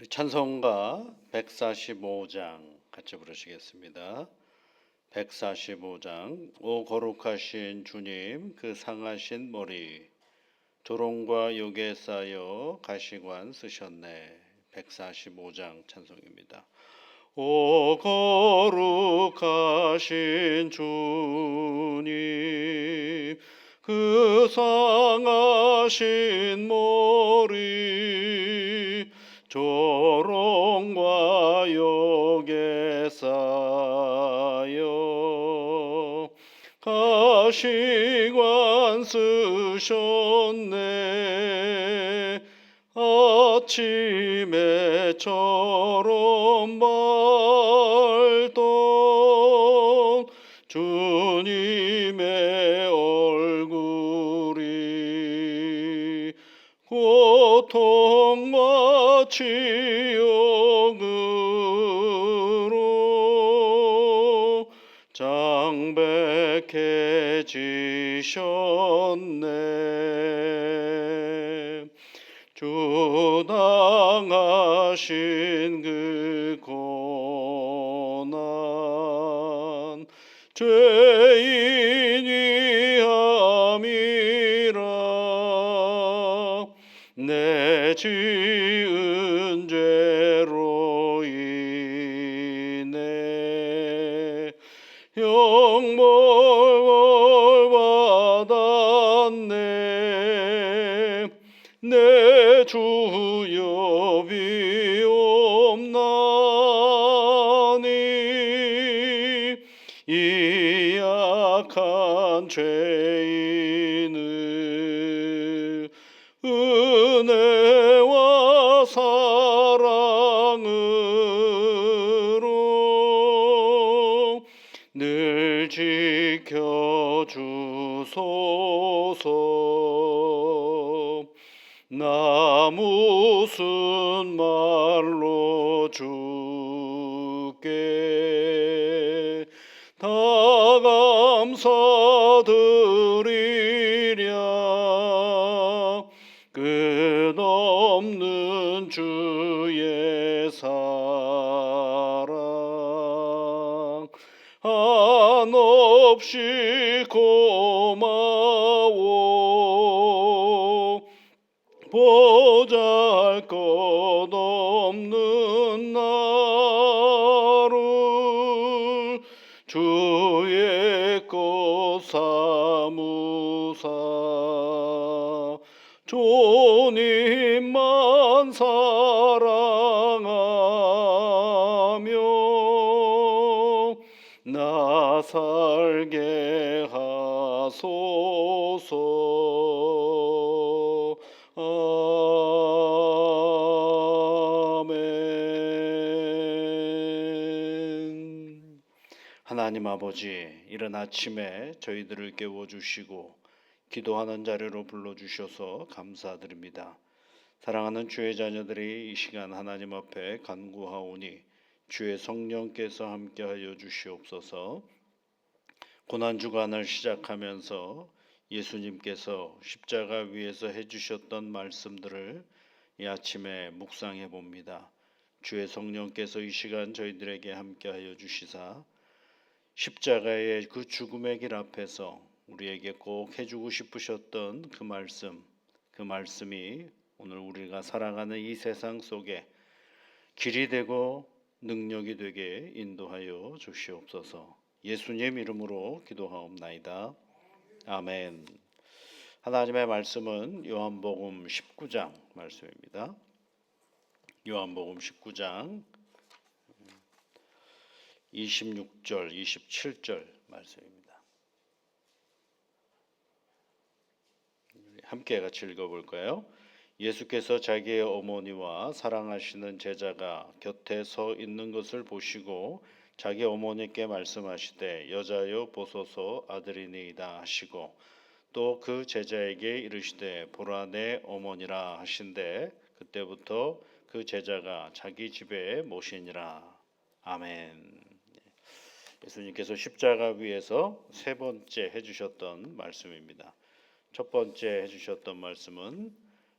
우리 찬송가 145장 같이 부르시겠습니다. 145장. 오 거룩하신 주님, 그 상하신 머리 조롱과 욕에 쌓여 가시관 쓰셨네. 145장 찬송입니다. 오 거룩하신 주님, 그 상하신 머리 조롱과 욕에 쌓여 가시관 쓰셨네. 아침에 처럼 밝던 주님의 얼굴이 고통과 치욕으로 장백해지셨네. 주 당하신 그 고난 죄인이 함이라. 내 지은 죄로 인해 형벌을 받았네. 내 주여 비옵나니 이 약한 죄인을 은혜와 사랑으로 늘 지켜주소서. 나 무슨 말로 주께 다 감사드리랴. 끝없는 주의 사랑 한없이 고마워. 보잘것없는 나를 주의 것 삼으사 주님만 사랑하며 나 살게 하소서. 아멘. 하나님 아버지, 이른 아침에 저희들을 깨워주시고 기도하는 자리로 불러주셔서 감사드립니다. 사랑하는 주의 자녀들이 이 시간 하나님 앞에 간구하오니 주의 성령께서 함께하여 주시옵소서. 고난주간을 시작하면서 예수님께서 십자가 위에서 해주셨던 말씀들을 이 아침에 묵상해 봅니다. 주의 성령께서 이 시간 저희들에게 함께하여 주시사 십자가의 그 죽음의 길 앞에서 우리에게 꼭 해주고 싶으셨던 그 말씀이 오늘 우리가 살아가는 이 세상 속에 길이 되고 능력이 되게 인도하여 주시옵소서. 예수님 이름으로 기도하옵나이다. 아멘. 하나님의 말씀은 요한복음 19장 말씀입니다. 요한복음 19장 26절, 27절 말씀입니다. 함께 같이 읽어볼까요? 예수께서 자기의 어머니와 사랑하시는 제자가 곁에 서 있는 것을 보시고 자기 어머니께 말씀하시되 여자여 보소서 아들이니이다 하시고 또 그 제자에게 이르시되 보라 내 어머니라 하신대 그때부터 그 제자가 자기 집에 모시니라. 아멘. 예수님께서 십자가 위에서 세 번째 해주셨던 말씀입니다. 첫 번째 해주셨던 말씀은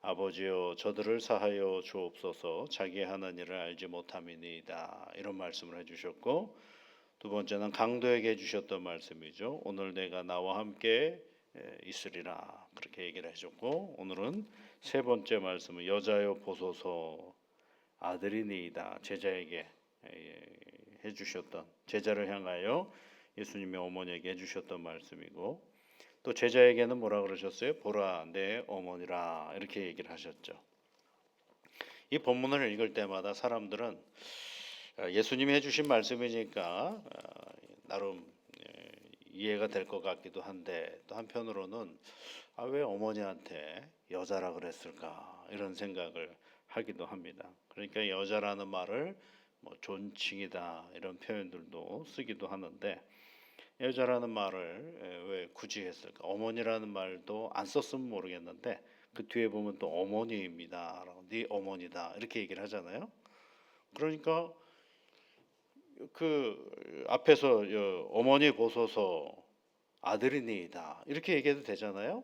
아버지여 저들을 사하여 주옵소서 자기 하는 일을 알지 못함이니이다. 이런 말씀을 해주셨고 두 번째는 강도에게 해주셨던 말씀이죠. 오늘 내가 나와 함께 있으리라 그렇게 얘기를 해줬고 오늘은 세 번째 말씀은 여자여 보소서 아들이니이다. 제자에게 해주셨던 제자를 향하여 예수님의 어머니에게 해주셨던 말씀이고 또 제자에게는 뭐라 그러셨어요? 보라 내 어머니라 이렇게 얘기를 하셨죠. 이 본문을 읽을 때마다 사람들은 예수님이 해주신 말씀이니까 나름 이해가 될 것 같기도 한데 또 한편으로는 왜 어머니한테 여자라 그랬을까 이런 생각을 하기도 합니다. 그러니까 여자라는 말을 뭐 존칭이다 이런 표현들도 쓰기도 하는데 여자라는 말을 왜 굳이 했을까? 어머니라는 말도 안 썼으면 모르겠는데 그 뒤에 보면 또 어머니입니다. 네 어머니다 이렇게 얘기를 하잖아요. 그러니까 그 앞에서 어머니 보소서 아들이니이다 이렇게 얘기해도 되잖아요.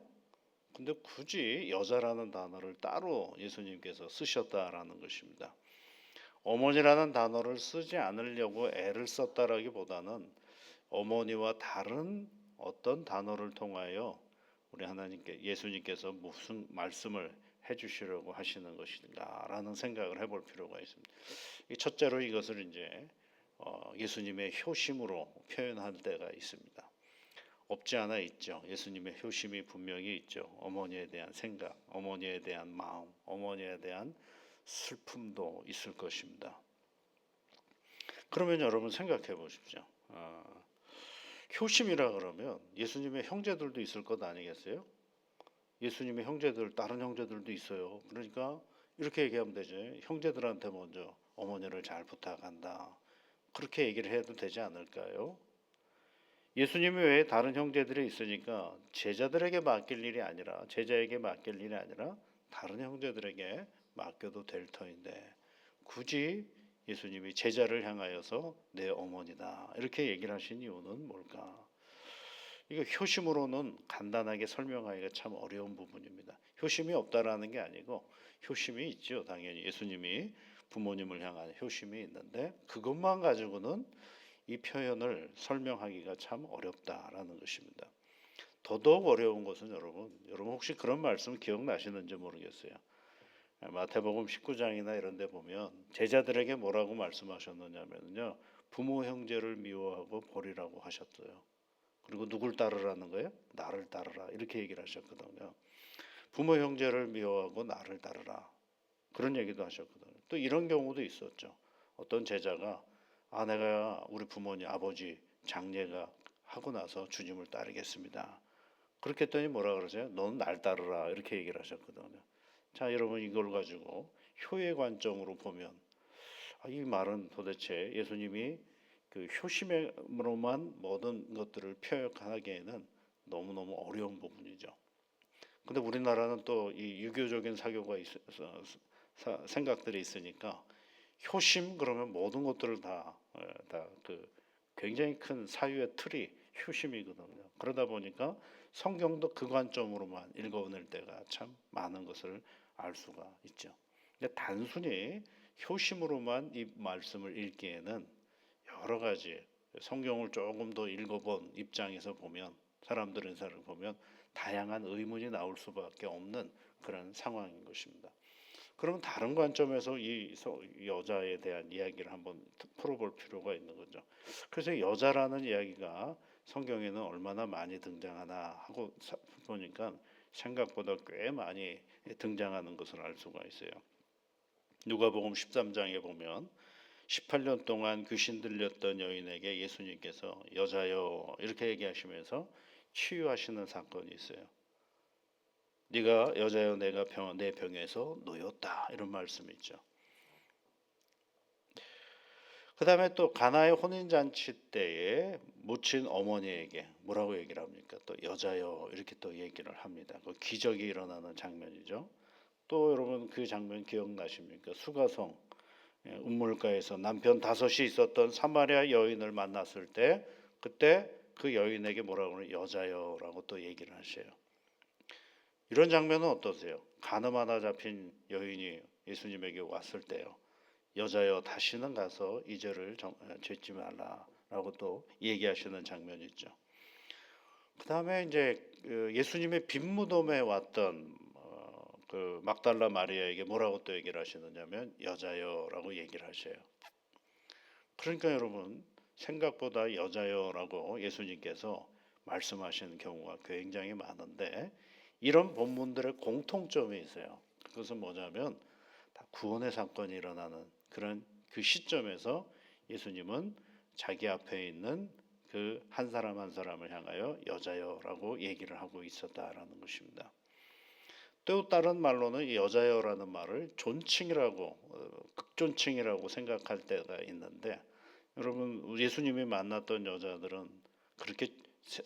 근데 굳이 여자라는 단어를 따로 예수님께서 쓰셨다라는 것입니다. 어머니라는 단어를 쓰지 않으려고 애를 썼다라기보다는 어머니와 다른 어떤 단어를 통하여 우리 하나님께 예수님께서 무슨 말씀을 해주시려고 하시는 것인가라는 생각을 해볼 필요가 있습니다. 첫째로 이것을 이제 예수님의 효심으로 표현할 때가 있습니다. 없지 않아 있죠. 예수님의 효심이 분명히 있죠. 어머니에 대한 생각, 어머니에 대한 마음, 어머니에 대한 슬픔도 있을 것입니다. 그러면 여러분 생각해 보십시오. 효심이라 그러면 예수님의 형제들도 있을 것 아니겠어요? 예수님의 형제들, 다른 형제들도 있어요. 그러니까 이렇게 얘기하면 되죠. 형제들한테 먼저 어머니를 잘 부탁한다. 그렇게 얘기를 해도 되지 않을까요? 예수님이 외에 다른 형제들이 있으니까 제자들에게 맡길 일이 아니라 제자에게 맡길 일이 아니라 다른 형제들에게 맡겨도 될 터인데 굳이 예수님이 제자를 향하여서 내 어머니다 이렇게 얘기를 하신 이유는 뭘까? 이거 효심으로는 간단하게 설명하기가 참 어려운 부분입니다. 효심이 없다라는 게 아니고 효심이 있죠. 당연히 예수님이 부모님을 향한 효심이 있는데 그것만 가지고는 이 표현을 설명하기가 참 어렵다라는 것입니다. 더더욱 어려운 것은 여러분 혹시 그런 말씀 기억나시는지 모르겠어요. 마태복음 19장이나 이런 데 보면 제자들에게 뭐라고 말씀하셨느냐면요. 부모 형제를 미워하고 버리라고 하셨어요. 그리고 누굴 따르라는 거예요? 나를 따르라 이렇게 얘기를 하셨거든요. 부모 형제를 미워하고 나를 따르라 그런 얘기도 하셨거든요. 또 이런 경우도 있었죠. 어떤 제자가 내가 우리 부모님 아버지 장례가 하고 나서 주님을 따르겠습니다. 그렇게 했더니 뭐라 그러세요? 너는 날 따르라 이렇게 얘기를 하셨거든요. 자 여러분 이걸 가지고 효의 관점으로 보면 이 말은 도대체 예수님이 그 효심으로만 모든 것들을 표현하기에는 너무너무 어려운 부분이죠. 근데 우리나라는 또 이 유교적인 사교가 있어서 생각들이 있으니까 효심 그러면 모든 것들을 다 그 굉장히 큰 사유의 틀이 효심이거든요. 그러다 보니까 성경도 그 관점으로만 읽어낼 때가 참 많은 것을 알 수가 있죠. 근데 단순히 효심으로만 이 말씀을 읽기에는 여러 가지 성경을 조금 더 읽어본 입장에서 보면 사람들의 사를 보면 다양한 의문이 나올 수밖에 없는 그런 상황인 것입니다. 그러면 다른 관점에서 이 여자에 대한 이야기를 한번 풀어볼 필요가 있는 거죠. 그래서 여자라는 이야기가 성경에는 얼마나 많이 등장하나 하고 보니까 생각보다 꽤 많이 등장하는 것을 알 수가 있어요. 누가복음 13장에 보면 18년 동안 귀신 들렸던 여인에게 예수님께서 여자여 이렇게 얘기하시면서 치유하시는 사건이 있어요. 네가 여자여 내가 내 병에서 놓였다 이런 말씀이 있죠. 그 다음에 또 가나의 혼인잔치 때에 묻힌 어머니에게 뭐라고 얘기를 합니까? 또 여자여 이렇게 또 얘기를 합니다. 그 기적이 일어나는 장면이죠. 또 여러분 그 장면 기억나십니까? 수가성 운물가에서 남편 5이 있었던 사마리아 여인을 만났을 때 그때 그 여인에게 뭐라고 하냐 여자여라고 또 얘기를 하셔요. 이런 장면은 어떠세요? 가늠하다 잡힌 여인이 예수님에게 왔을 때요. 여자여 다시는 가서 이 죄를 짓지 말라라고 또 얘기하시는 장면이 있죠. 그다음에 이제 그 예수님의 빈무덤에 왔던 그 막달라 마리아에게 뭐라고 또 얘기를 하시느냐면 여자여라고 얘기를 하셔요. 그러니까 여러분 생각보다 여자여라고 예수님께서 말씀하시는 경우가 굉장히 많은데 이런 본문들의 공통점이 있어요. 그것은 뭐냐면 다 구원의 사건이 일어나는 그런 그 시점에서 예수님은 자기 앞에 있는 그 한 사람 한 사람을 향하여 여자여라고 얘기를 하고 있었다라는 것입니다. 또 다른 말로는 이 여자여라는 말을 존칭이라고 극존칭이라고 생각할 때가 있는데 여러분 예수님이 만났던 여자들은 그렇게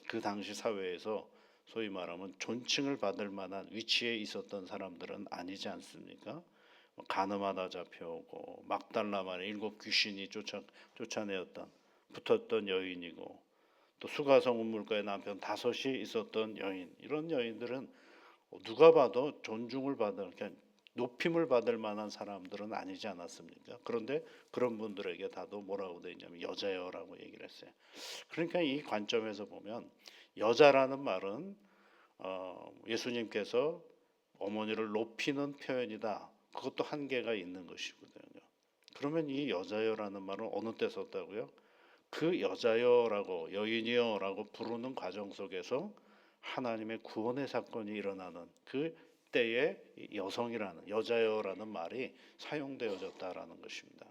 그 당시 사회에서 소위 말하면 존칭을 받을 만한 위치에 있었던 사람들은 아니지 않습니까? 간음하다 잡혀오고 막달라 마리아 일곱 귀신이 쫓아내었던 붙었던 여인이고 또 수가성 운물가의 남편 다섯이 있었던 여인 이런 여인들은 누가 봐도 존중을 받을 그러니까 높임을 받을 만한 사람들은 아니지 않았습니까? 그런데 그런 분들에게 다도 뭐라고 되어 있냐면 여자여라고 얘기를 했어요. 그러니까 이 관점에서 보면 여자라는 말은 예수님께서 어머니를 높이는 표현이다. 그것도 한계가 있는 것이거든요. 그러면 이 여자여라는 말은 어느 때 썼다고요? 그 여자여라고 여인이여라고 부르는 과정 속에서 하나님의 구원의 사건이 일어나는 그 때에 여성이라는 여자여라는 말이 사용되어졌다라는 것입니다.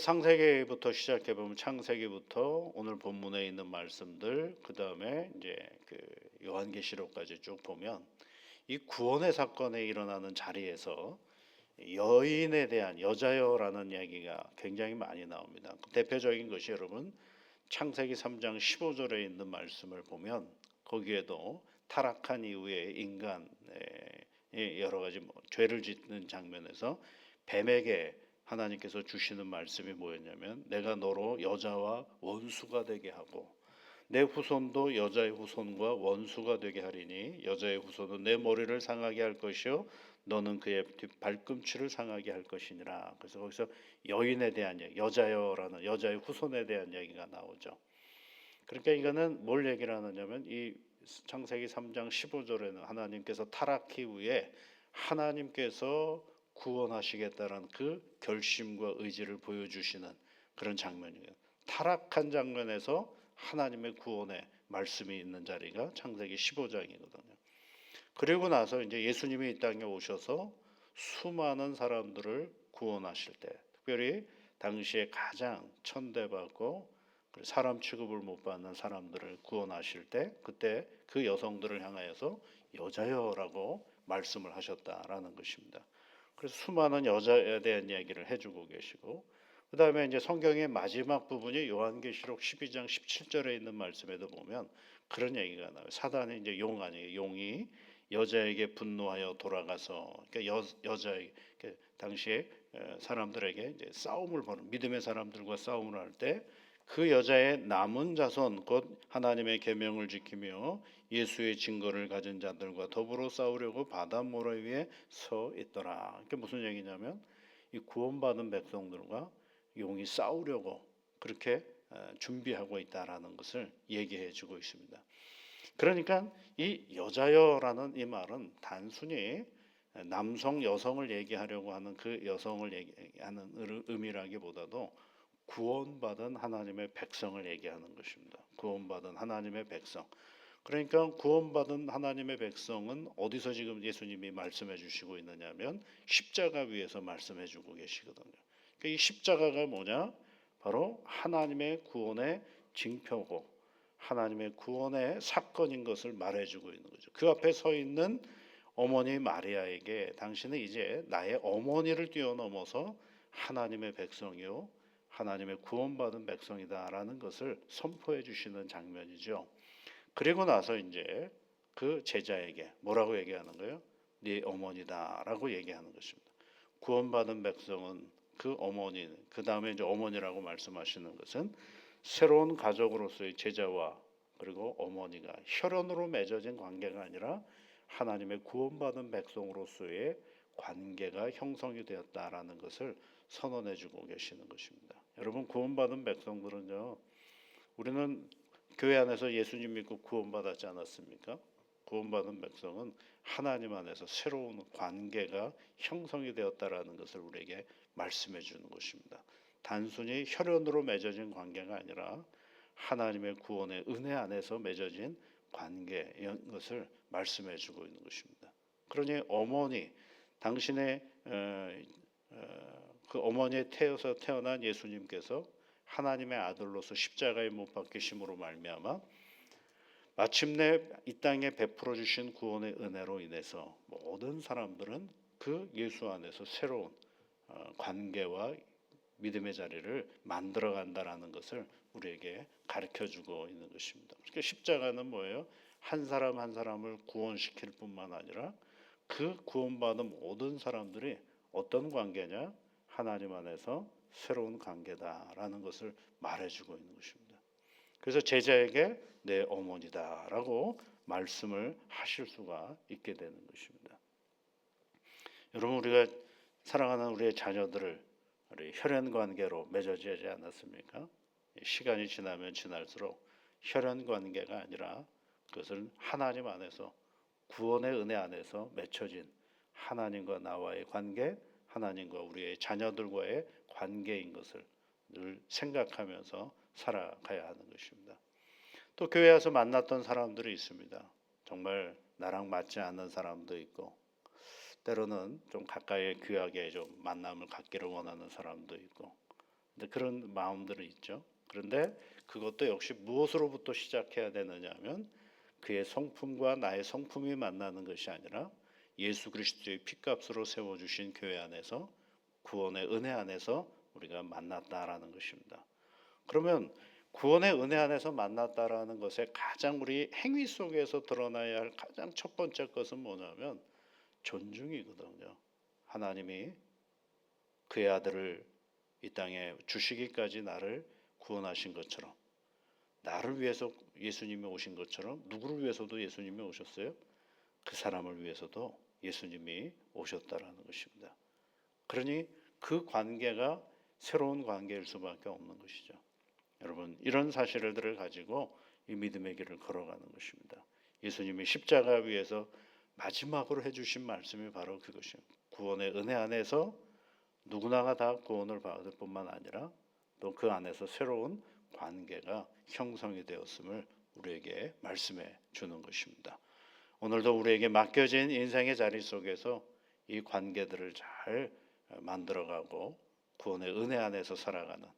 창세기부터 시작해 보면 창세기부터 오늘 본문에 있는 말씀들 그 다음에 이제 그 요한계시록까지 쭉 보면 이 구원의 사건에 일어나는 자리에서 여인에 대한 여자여라는 얘기가 굉장히 많이 나옵니다. 대표적인 것이 여러분 창세기 3장 15절에 있는 말씀을 보면 거기에도 타락한 이후에 인간의 여러 가지 죄를 짓는 장면에서 뱀에게 하나님께서 주시는 말씀이 뭐였냐면 내가 너로 여자와 원수가 되게 하고 내 후손도 여자의 후손과 원수가 되게 하리니 여자의 후손은 내 머리를 상하게 할 것이요 너는 그의 발꿈치를 상하게 할 것이니라. 그래서 거기서 여인에 대한 얘기, 여자여라는 여자의 후손에 대한 얘기가 나오죠. 그러니까 이거는 뭘 얘기를 하느냐면 이 창세기 3장 15절에는 하나님께서 타락 이후에 하나님께서 구원하시겠다는 그 결심과 의지를 보여주시는 그런 장면이에요. 타락한 장면에서 하나님의 구원의 말씀이 있는 자리가 창세기 15장이거든요. 그리고 나서 이제 예수님이 이 땅에 오셔서 수많은 사람들을 구원하실 때, 특별히 당시에 가장 천대받고 사람 취급을 못 받는 사람들을 구원하실 때, 그때 그 여성들을 향하여서 여자여라고 말씀을 하셨다라는 것입니다. 그래서 수많은 여자에 대한 이야기를 해주고 계시고, 그 다음에 이제 성경의 마지막 부분이 요한계시록 12장 17절에 있는 말씀에도 보면 그런 얘기가 나와요. 사단이 이제 용 아니에요. 용이 여자에게 분노하여 돌아가서 그러니까 여자에게 당시에 사람들에게 이제 싸움을 벌인 믿음의 사람들과 싸움을 할 때 그 여자의 남은 자손 곧 하나님의 계명을 지키며 예수의 증거를 가진 자들과 더불어 싸우려고 바다 모래 위에 서 있더라. 이게 무슨 얘기냐면 이 구원받은 백성들과 용이 싸우려고 그렇게 준비하고 있다라는 것을 얘기해 주고 있습니다. 그러니까 이 여자여라는 이 말은 단순히 남성 여성을 얘기하려고 하는 그 여성을 얘기하는 의미라기보다도 구원받은 하나님의 백성을 얘기하는 것입니다. 구원받은 하나님의 백성. 그러니까 구원받은 하나님의 백성은 어디서 지금 예수님이 말씀해 주시고 있느냐면 십자가 위에서 말씀해 주고 계시거든요. 그러니까 이 십자가가 뭐냐? 바로 하나님의 구원의 징표고 하나님의 구원의 사건인 것을 말해주고 있는 거죠. 그 앞에 서 있는 어머니 마리아에게 당신은 이제 나의 어머니를 뛰어넘어서 하나님의 백성이요 하나님의 구원받은 백성이다라는 것을 선포해 주시는 장면이죠. 그리고 나서 이제 그 제자에게 뭐라고 얘기하는 거예요? 네 어머니다라고 얘기하는 것입니다. 구원받은 백성은 그 어머니, 그 다음에 이제 어머니라고 말씀하시는 것은 새로운 가족으로서의 제자와 그리고 어머니가 혈연으로 맺어진 관계가 아니라 하나님의 구원받은 백성으로서의 관계가 형성이 되었다라는 것을 선언해 주고 계시는 것입니다. 여러분, 구원받은 백성들은요, 우리는 교회 안에서 예수님 믿고 구원받았지 않았습니까? 구원받은 백성은 하나님 안에서 새로운 관계가 형성이 되었다라는 것을 우리에게 말씀해 주는 것입니다. 단순히 혈연으로 맺어진 관계가 아니라 하나님의 구원의 은혜 안에서 맺어진 관계인 것을 말씀해 주고 있는 것입니다. 그러니 어머니, 당신의 그 어머니에 태어서 태어난 예수님께서 하나님의 아들로서 십자가에 못 박히심으로 말미암아 마침내 이 땅에 베풀어 주신 구원의 은혜로 인해서 모든 사람들은 그 예수 안에서 새로운 관계와 믿음의 자리를 만들어 간다라는 것을 우리에게 가르쳐 주고 있는 것입니다. 그러니까 십자가는 뭐예요? 한 사람 한 사람을 구원시킬 뿐만 아니라 그 구원받은 모든 사람들이 어떤 관계냐? 하나님 안에서 새로운 관계다라는 것을 말해주고 있는 것입니다. 그래서 제자에게 내 어머니다라고 말씀을 하실 수가 있게 되는 것입니다. 여러분, 우리가 사랑하는 우리의 자녀들을 우리 혈연 관계로 맺어지지 않았습니까? 시간이 지나면 지날수록 혈연 관계가 아니라 그것을 하나님 안에서 구원의 은혜 안에서 맺혀진 하나님과 나와의 관계, 하나님과 우리의 자녀들과의 관계인 것을 늘 생각하면서 살아가야 하는 것입니다. 또 교회 와서 만났던 사람들이 있습니다. 정말 나랑 맞지 않는 사람도 있고 때로는 좀 가까이 귀하게 좀 만남을 갖기를 원하는 사람도 있고 근데 그런 마음들이 있죠. 그런데 그것도 역시 무엇으로부터 시작해야 되느냐 하면 그의 성품과 나의 성품이 만나는 것이 아니라 예수 그리스도의 피값으로 세워주신 교회 안에서 구원의 은혜 안에서 우리가 만났다라는 것입니다. 그러면 구원의 은혜 안에서 만났다라는 것의 가장 우리 행위 속에서 드러나야 할 가장 첫 번째 것은 뭐냐면 존중이거든요. 하나님이 그의 아들을 이 땅에 주시기까지 나를 구원하신 것처럼 나를 위해서 예수님이 오신 것처럼 누구를 위해서도 예수님이 오셨어요? 그 사람을 위해서도 예수님이 오셨다라는 것입니다. 그러니 그 관계가 새로운 관계일 수밖에 없는 것이죠. 여러분, 이런 사실들을 가지고 이 믿음의 길을 걸어가는 것입니다. 예수님이 십자가 위에서 마지막으로 해주신 말씀이 바로 그것입니다. 구원의 은혜 안에서 누구나가 다 구원을 받을 뿐만 아니라 또 그 안에서 새로운 관계가 형성이 되었음을 우리에게 말씀해 주는 것입니다. 오늘도 우리에게 맡겨진 인생의 자리 속에서 이 관계들을 잘 만들어가고 구원의 은혜 안에서 살아가는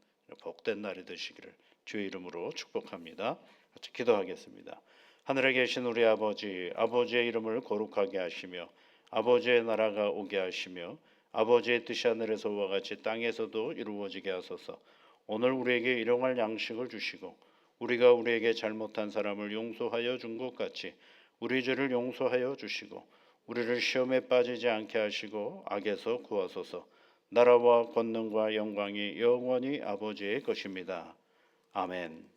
복된 날이 되시기를 주의 이름으로 축복합니다. 같이 기도하겠습니다. 하늘에 계신 우리 아버지, 아버지의 이름을 거룩하게 하시며 아버지의 나라가 오게 하시며 아버지의 뜻이 하늘에서와 같이 땅에서도 이루어지게 하소서. 오늘 우리에게 일용할 양식을 주시고 우리가 우리에게 잘못한 사람을 용서하여 준 것 같이 우리 죄를 용서하여 주시고 우리를 시험에 빠지지 않게 하시고 악에서 구하소서. 나라와 권능과 영광이 영원히 아버지의 것입니다. 아멘.